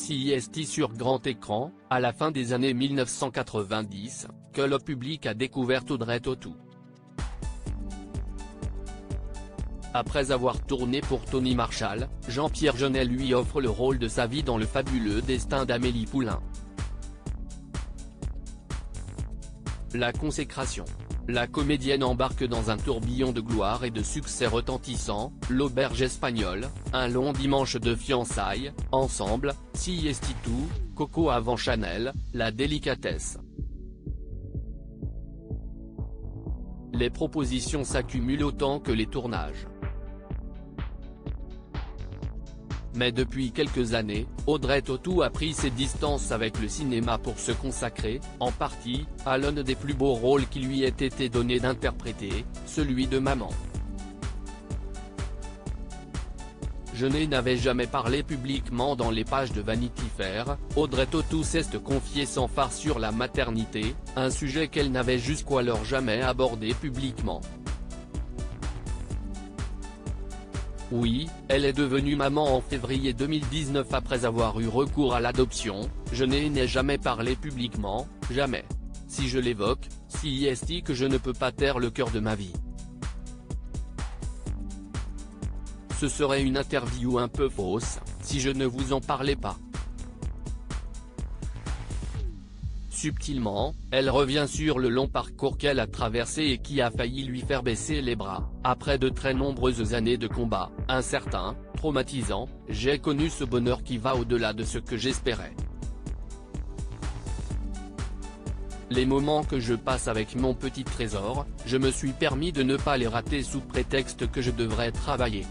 CIST sur grand écran, à la fin des années 1990, que le public a découvert Audrey Tautou. Après avoir tourné pour Tony Marshall, Jean-Pierre Jeunet lui offre le rôle de sa vie dans Le fabuleux destin d'Amélie Poulain. La consécration. La comédienne embarque dans un tourbillon de gloire et de succès retentissant, L'auberge espagnole, Un long dimanche de fiançailles, Ensemble, CIST 2, Coco avant Chanel, La délicatesse. Les propositions s'accumulent autant que les tournages. Mais depuis quelques années, Audrey Tautou a pris ses distances avec le cinéma pour se consacrer, en partie, à l'un des plus beaux rôles qui lui ait été donné d'interpréter, celui de maman. Jeunet n'avait jamais parlé publiquement dans les pages de Vanity Fair, Audrey Tautou s'est confiée sans farce sur la maternité, un sujet qu'elle n'avait jusqu'alors jamais abordé publiquement. Oui, elle est devenue maman en février 2019 après avoir eu recours à l'adoption, je n'ai jamais parlé publiquement, jamais. Si je l'évoque, CIST que je ne peux pas taire le cœur de ma vie. Ce serait une interview un peu fausse, si je ne vous en parlais pas. Subtilement, elle revient sur le long parcours qu'elle a traversé et qui a failli lui faire baisser les bras. Après de très nombreuses années de combat, incertain, traumatisant, j'ai connu ce bonheur qui va au-delà de ce que j'espérais. Les moments que je passe avec mon petit trésor, je me suis permis de ne pas les rater sous prétexte que je devrais travailler.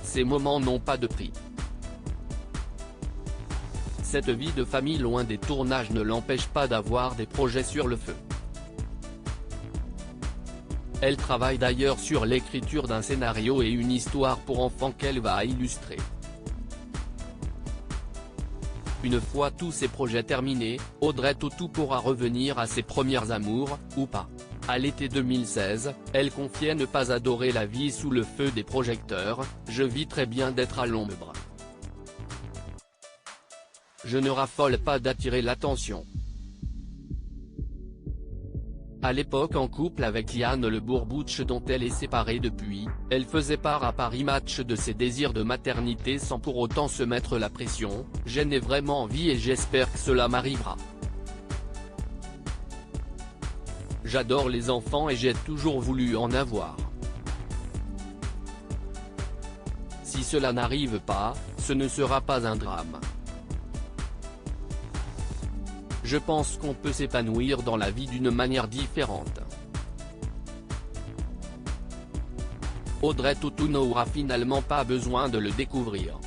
Ces moments n'ont pas de prix. Cette vie de famille loin des tournages ne l'empêche pas d'avoir des projets sur le feu. Elle travaille d'ailleurs sur l'écriture d'un scénario et une histoire pour enfants qu'elle va illustrer. Une fois tous ces projets terminés, Audrey Tautou pourra revenir à ses premières amours, ou pas. À l'été 2016, elle confiait ne pas adorer la vie sous le feu des projecteurs, je vis très bien d'être à l'ombre. Je ne raffole pas d'attirer l'attention. À l'époque en couple avec Yann Le Bourboutch dont elle est séparée depuis, elle faisait part à Paris Match de ses désirs de maternité sans pour autant se mettre la pression, j'en ai vraiment envie et j'espère que cela m'arrivera. J'adore les enfants et j'ai toujours voulu en avoir. Si cela n'arrive pas, ce ne sera pas un drame. Je pense qu'on peut s'épanouir dans la vie d'une manière différente. Audrey Tautou n'aura finalement pas besoin de le découvrir.